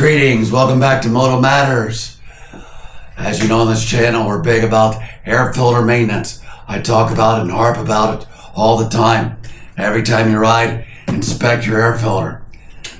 Greetings, welcome back to Moto Matters. As you know on this channel, we're big about air filter maintenance. I talk about it and harp about it all the time. Every time you ride, inspect your air filter.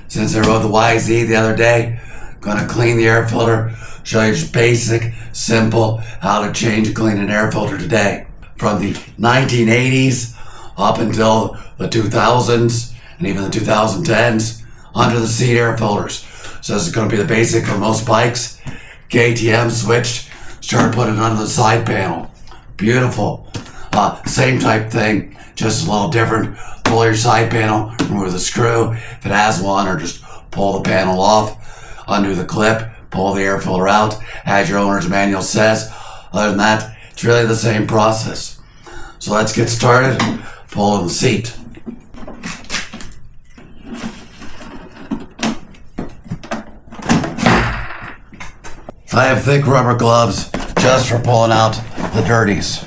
Since I rode the YZ the other day, gonna clean the air filter, show you just basic, simple, how to change and clean an air filter today. From the 1980s up until the 2000s and even the 2010s, under the seat air filters. So this is going to be the basic for most bikes. KTM switched, started putting it under the side panel. Beautiful. Same type thing, just a little different. Pull your side panel, remove the screw if it has one, or just pull the panel off, undo the clip, pull the air filter out, as your owner's manual says. Other than that, it's really the same process. So let's get started. Pull in the seat. I have thick rubber gloves just for pulling out the dirties.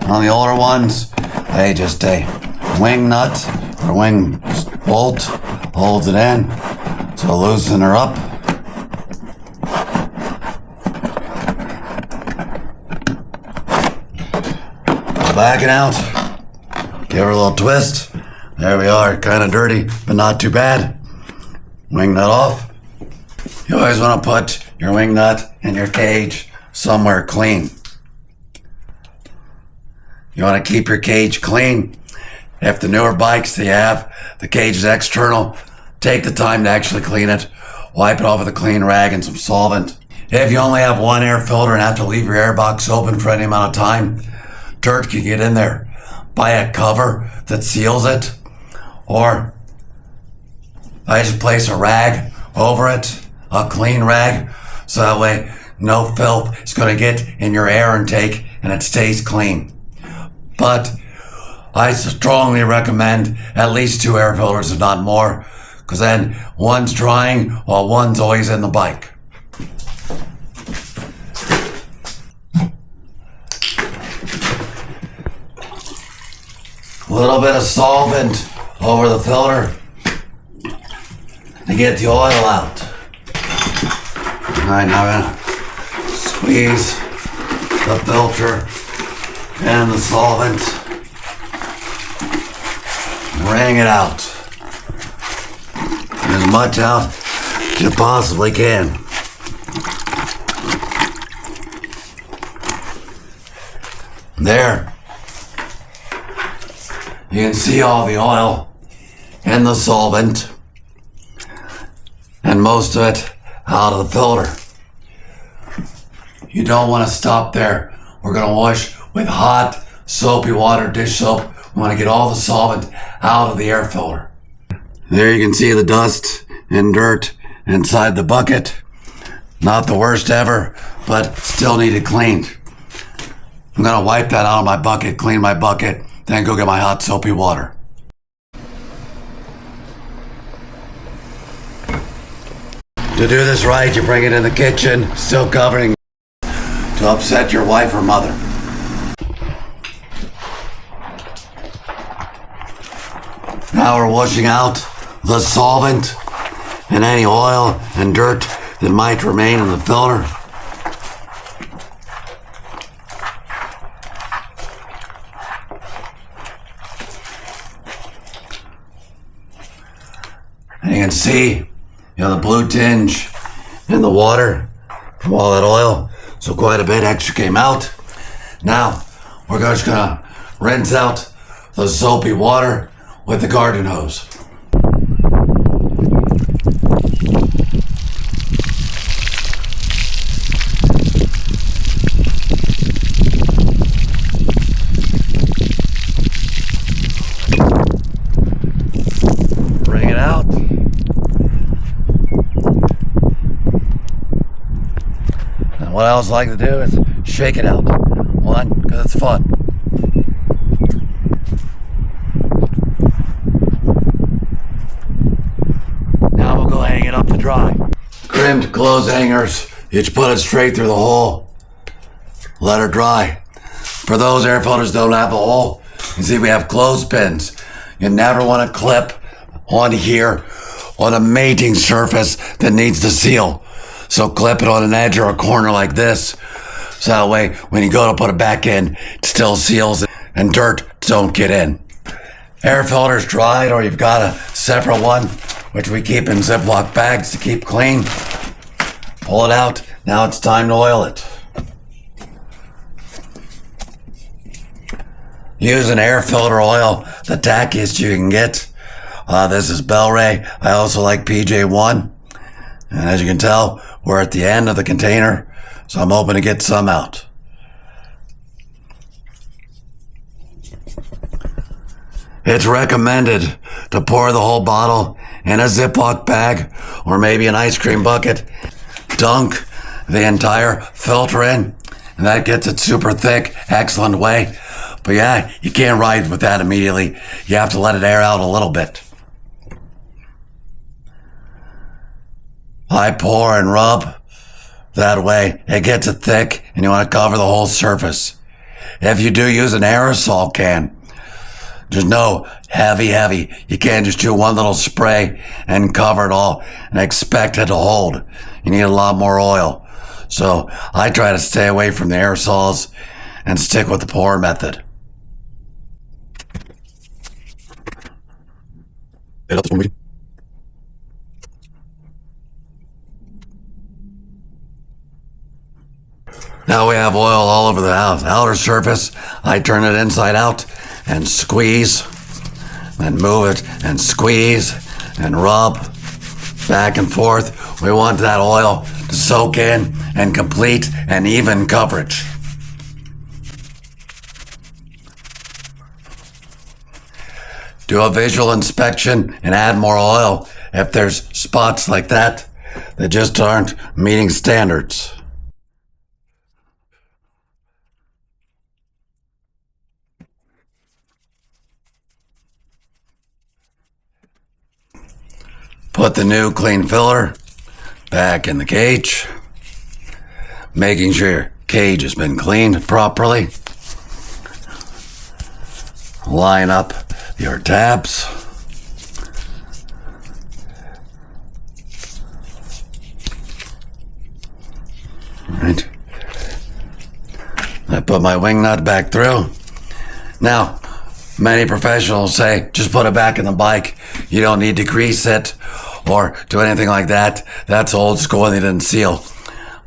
On the older ones, they just a wing nut or wing bolt holds it in. So loosen her up. Back it out. Give her a little twist. There we are, kind of dirty, but not too bad. Wing nut off. You always want to put your wing nut and your cage somewhere clean. You want to keep your cage clean. If the newer bikes they have, the cage is external, take the time to actually clean it. Wipe it off with a clean rag and some solvent. If you only have one air filter and have to leave your air box open for any amount of time, dirt can get in there. Buy a cover that seals it, or I just place a rag over it, a clean rag, so that way no filth is going to get in your air intake and it stays clean. But I strongly recommend at least 2 air filters, if not more, because then one's drying while one's always in the bike. A little bit of solvent over the filter to get the oil out. Alright, now I'm gonna squeeze the filter and the solvent. Wring it out. As much out as you possibly can. There. You can see all the oil and the solvent and most of it out of the filter. You don't want to stop there. We're going to wash with hot, soapy water, dish soap. We want to get all the solvent out of the air filter. There you can see the dust and dirt inside the bucket. Not the worst ever, but still needed cleaned. I'm going to wipe that out of my bucket, clean my bucket, then go get my hot, soapy water. To do this right, you bring it in the kitchen, still covering, to upset your wife or mother. Now we're washing out the solvent and any oil and dirt that might remain in the filter. And you can see, the blue tinge in the water from all that oil. So quite a bit extra came out. Now, we're just gonna rinse out the soapy water with the garden hose. Bring it out. And what I always like to do is shake it out. One, because it's fun. Now we'll go hang it up to dry. Crimped clothes hangers, you just put it straight through the hole. Let her dry. For those air filters don't have a hole, you see we have clothespins. You never want to clip onto here on a mating surface that needs to seal. So clip it on an edge or a corner like this. So that way, when you go to put it back in, it still seals and dirt don't get in. Air filter's dried, or you've got a separate one, which we keep in Ziploc bags to keep clean. Pull it out. Now it's time to oil it. Use an air filter oil, the tackiest you can get. This is Bel-Ray. I also like PJ1. And as you can tell, we're at the end of the container, so I'm hoping to get some out. It's recommended to pour the whole bottle in a Ziploc bag or maybe an ice cream bucket. Dunk the entire filter in, and that gets it super thick, excellent way. But yeah, you can't ride with that immediately. You have to let it air out a little bit. I pour and rub. That way, it gets it thick, and you want to cover the whole surface. If you do use an aerosol can, just know, heavy. You can't just do one little spray and cover it all and expect it to hold. You need a lot more oil. So I try to stay away from the aerosols and stick with the pour method. Now we have oil all over the house. Outer surface, I turn it inside out and squeeze, then move it and squeeze and rub back and forth. We want that oil to soak in and complete an even coverage. Do a visual inspection and add more oil if there's spots like that just aren't meeting standards. Put the new clean filler back in the cage, making sure your cage has been cleaned properly. Line up your tabs. Right. I put my wing nut back through. Now, many professionals say, just put it back in the bike. You don't need to grease it or do anything like that. That's old school and they didn't seal.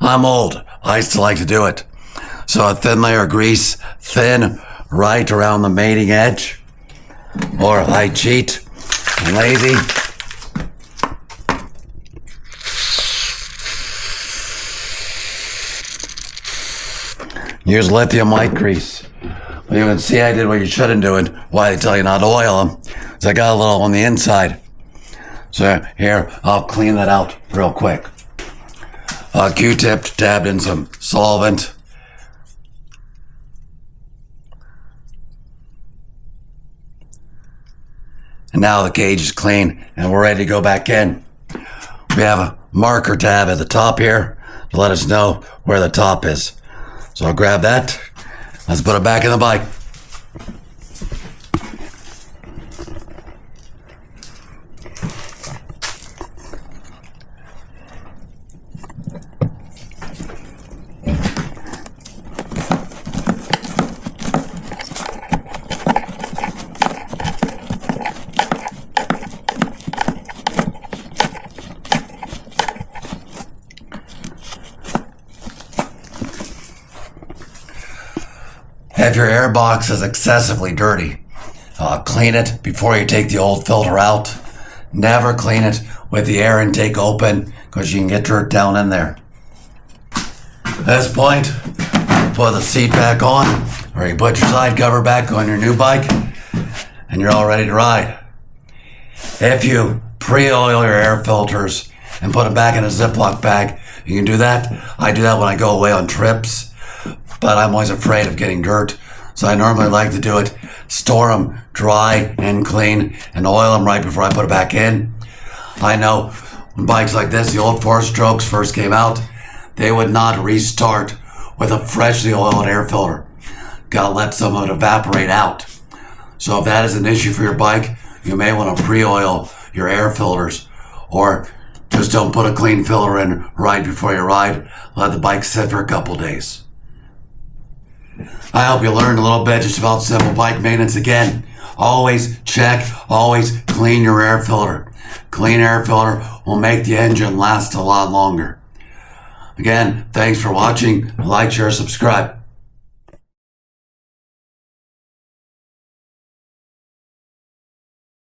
I'm old. I still like to do it. So a thin layer of grease, thin right around the mating edge. Or I cheat, I'm lazy. Use lithium white grease. Well, you can see I did what you shouldn't do and why they tell you not to oil them. So I got a little on the inside. So here, I'll clean that out real quick. A Q-tip dabbed in some solvent. And now the cage is clean and we're ready to go back in. We have a marker tab at the top here to let us know where the top is. So I'll grab that. Let's put it back in the bike. If your air box is excessively dirty, clean it before you take the old filter out. Never clean it with the air intake open because you can get dirt down in there. At this point, put the seat back on or you put your side cover back on your new bike and you're all ready to ride. If you pre-oil your air filters and put them back in a Ziploc bag, you can do that. I do that when I go away on trips. But I'm always afraid of getting dirt. So I normally like to do it, store them dry and clean and oil them right before I put it back in. I know when bikes like this, the old 4-strokes first came out, they would not restart with a freshly oiled air filter. Gotta let some of it evaporate out. So if that is an issue for your bike, you may want to pre-oil your air filters or just don't put a clean filler in right before you ride. Let the bike sit for a couple days. I hope you learned a little bit just about simple bike maintenance. Again, always check, always clean your air filter. Clean air filter will make the engine last a lot longer. Again, thanks for watching. Like, share, subscribe.